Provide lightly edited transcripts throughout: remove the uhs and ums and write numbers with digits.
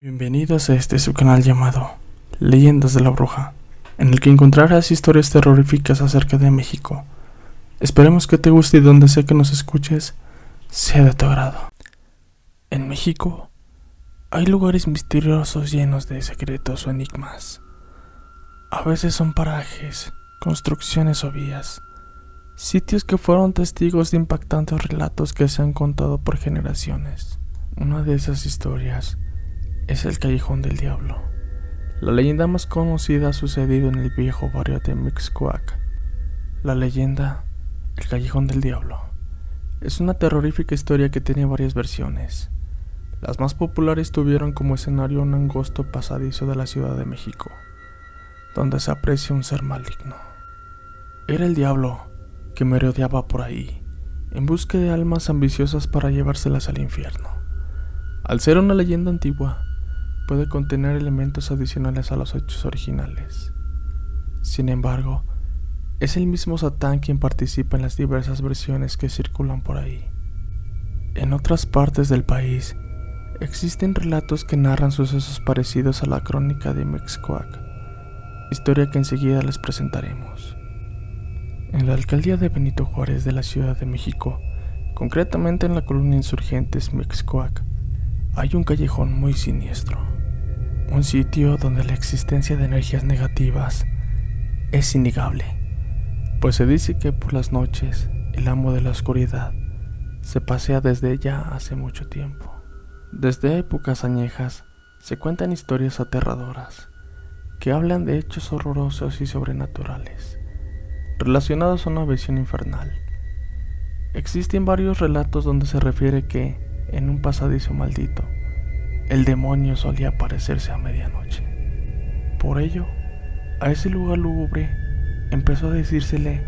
Bienvenidos a este su canal llamado Leyendas de la Bruja, en el que encontrarás historias terroríficas acerca de México. Esperemos que te guste y donde sea que nos escuches, sea de tu agrado. En México hay lugares misteriosos llenos de secretos o enigmas. A veces son parajes, construcciones o vías, sitios que fueron testigos de impactantes relatos que se han contado por generaciones. Una de esas historias es el Callejón del Diablo. La leyenda más conocida ha sucedido en el viejo barrio de Mixcoac. La leyenda, el Callejón del Diablo, es una terrorífica historia que tiene varias versiones. Las más populares tuvieron como escenario un angosto pasadizo de la Ciudad de México, donde se aprecia un ser maligno. Era el diablo que merodeaba por ahí, en busca de almas ambiciosas para llevárselas al infierno. Al ser una leyenda antigua, puede contener elementos adicionales a los hechos originales. Sin embargo, es el mismo Satán quien participa en las diversas versiones que circulan por ahí. En otras partes del país, existen relatos que narran sucesos parecidos a la crónica de Mixcoac, historia que enseguida les presentaremos. En la alcaldía de Benito Juárez de la Ciudad de México, concretamente en la colonia Insurgentes Mixcoac, hay un callejón muy siniestro. Un sitio donde la existencia de energías negativas es innegable, pues se dice que por las noches el amo de la oscuridad se pasea desde ella hace mucho tiempo. Desde épocas añejas se cuentan historias aterradoras que hablan de hechos horrorosos y sobrenaturales relacionados a una visión infernal. Existen varios relatos donde se refiere que, en un pasadizo maldito, el demonio solía aparecerse a medianoche. Por ello, a ese lugar lúgubre empezó a decírsele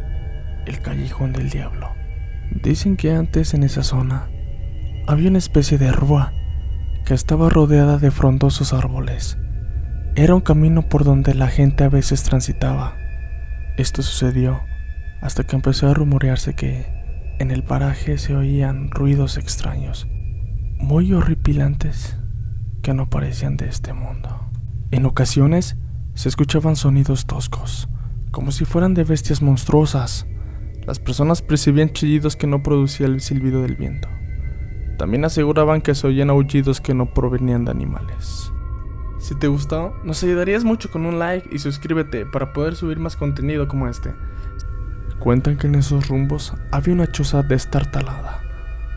el Callejón del Diablo. Dicen que antes en esa zona había una especie de rúa que estaba rodeada de frondosos árboles. Era un camino por donde la gente a veces transitaba. Esto sucedió hasta que empezó a rumorearse que en el paraje se oían ruidos extraños, muy horripilantes, que no parecían de este mundo. En ocasiones se escuchaban sonidos toscos, como si fueran de bestias monstruosas. Las personas percibían chillidos que no producía el silbido del viento. También aseguraban que se oían aullidos que no provenían de animales. Si te gustó, nos ayudarías mucho con un like y suscríbete para poder subir más contenido como este. Cuentan que en esos rumbos había una choza destartalada,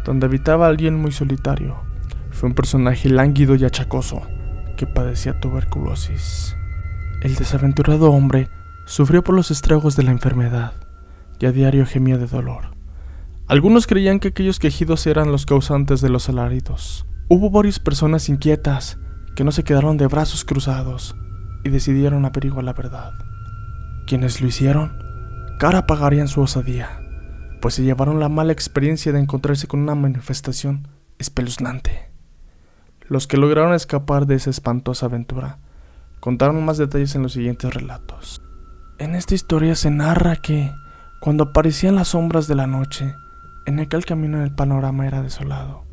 donde habitaba alguien muy solitario. Fue un personaje lánguido y achacoso, que padecía tuberculosis. El desaventurado hombre sufrió por los estragos de la enfermedad, y a diario gemía de dolor. Algunos creían que aquellos quejidos eran los causantes de los alaridos. Hubo varias personas inquietas, que no se quedaron de brazos cruzados, y decidieron averiguar la verdad. Quienes lo hicieron, cara pagarían su osadía, pues se llevaron la mala experiencia de encontrarse con una manifestación espeluznante. Los que lograron escapar de esa espantosa aventura contaron más detalles en los siguientes relatos. En esta historia se narra que, cuando aparecían las sombras de la noche, en aquel camino el panorama era desolado.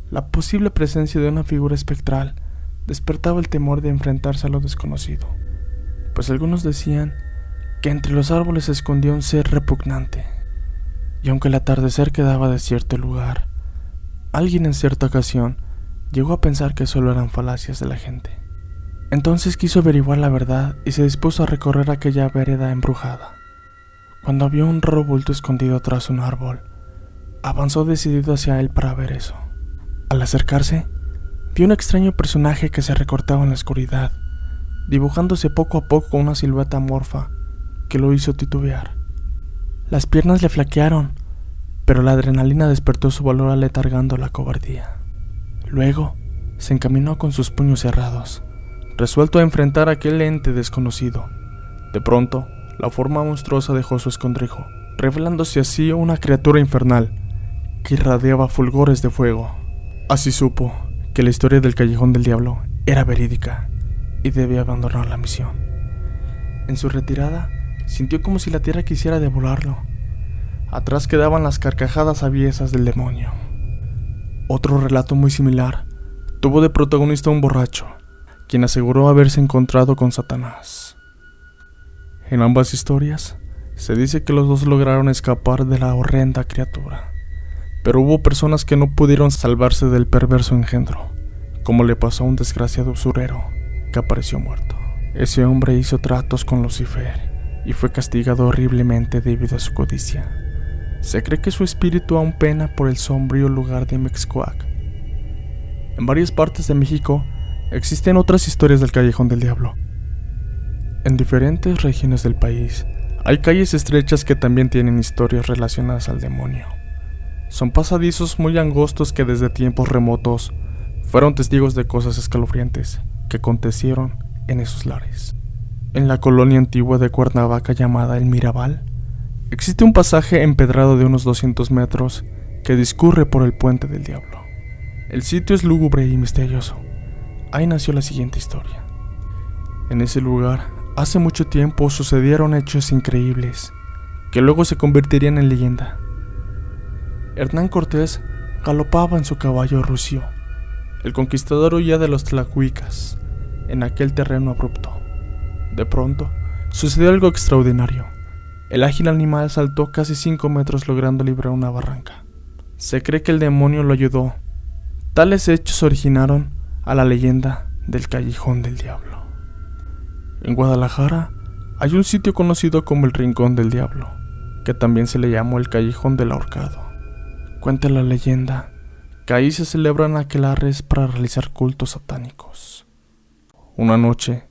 La posible presencia de una figura espectral despertaba el temor de enfrentarse a lo desconocido, pues algunos decían que entre los árboles se escondía un ser repugnante, y aunque el atardecer quedaba desierto el lugar, alguien en cierta ocasión llegó a pensar que solo eran falacias de la gente. Entonces quiso averiguar la verdad y se dispuso a recorrer aquella vereda embrujada. Cuando vio un raro bulto escondido tras un árbol, avanzó decidido hacia él para ver eso. Al acercarse, vio un extraño personaje que se recortaba en la oscuridad, dibujándose poco a poco con una silueta amorfa que lo hizo titubear. Las piernas le flaquearon, pero la adrenalina despertó su valor aletargando la cobardía. Luego, se encaminó con sus puños cerrados, resuelto a enfrentar a aquel ente desconocido. De pronto, la forma monstruosa dejó su escondrijo, revelándose así una criatura infernal que irradiaba fulgores de fuego. Así supo que la historia del Callejón del Diablo era verídica y debía abandonar la misión. En su retirada, sintió como si la tierra quisiera devorarlo. Atrás quedaban las carcajadas aviesas del demonio. Otro relato muy similar tuvo de protagonista a un borracho, quien aseguró haberse encontrado con Satanás. En ambas historias, se dice que los dos lograron escapar de la horrenda criatura, pero hubo personas que no pudieron salvarse del perverso engendro, como le pasó a un desgraciado usurero que apareció muerto. Ese hombre hizo tratos con Lucifer y fue castigado horriblemente debido a su codicia. Se cree que su espíritu aún pena por el sombrío lugar de Mexcoac. En varias partes de México existen otras historias del Callejón del Diablo. En diferentes regiones del país hay calles estrechas que también tienen historias relacionadas al demonio. Son pasadizos muy angostos que desde tiempos remotos fueron testigos de cosas escalofriantes que acontecieron en esos lares. En la colonia antigua de Cuernavaca llamada El Mirabal, existe un pasaje empedrado de unos 200 metros que discurre por el Puente del Diablo. El sitio es lúgubre y misterioso. Ahí nació la siguiente historia. En ese lugar, hace mucho tiempo sucedieron hechos increíbles que luego se convertirían en leyenda. Hernán Cortés galopaba en su caballo rucio. El conquistador huía de los tlacuicas en aquel terreno abrupto. De pronto, sucedió algo extraordinario. El ágil animal saltó casi 5 metros logrando librar una barranca. Se cree que el demonio lo ayudó. Tales hechos originaron a la leyenda del Callejón del Diablo. En Guadalajara hay un sitio conocido como el Rincón del Diablo, que también se le llamó el Callejón del Ahorcado. Cuenta la leyenda que ahí se celebran aquelarres para realizar cultos satánicos. Una noche,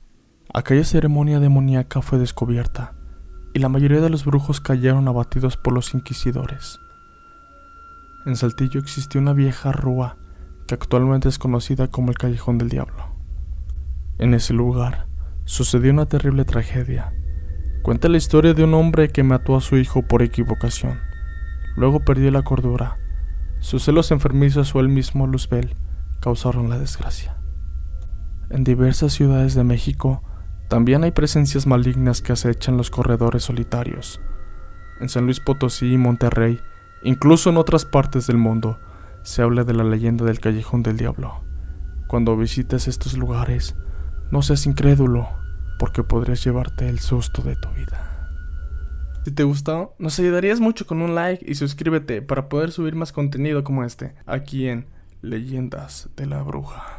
aquella ceremonia demoníaca fue descubierta y la mayoría de los brujos cayeron abatidos por los inquisidores. En Saltillo existió una vieja rúa que actualmente es conocida como el Callejón del Diablo. En ese lugar sucedió una terrible tragedia. Cuenta la historia de un hombre que mató a su hijo por equivocación. Luego perdió la cordura. Sus celos enfermizos o el mismo Luzbel causaron la desgracia. En diversas ciudades de México también hay presencias malignas que acechan los corredores solitarios. En San Luis Potosí y Monterrey, incluso en otras partes del mundo, se habla de la leyenda del Callejón del Diablo. Cuando visites estos lugares, no seas incrédulo, porque podrías llevarte el susto de tu vida. Si te gustó, nos ayudarías mucho con un like y suscríbete para poder subir más contenido como este, aquí en Leyendas de la Bruja.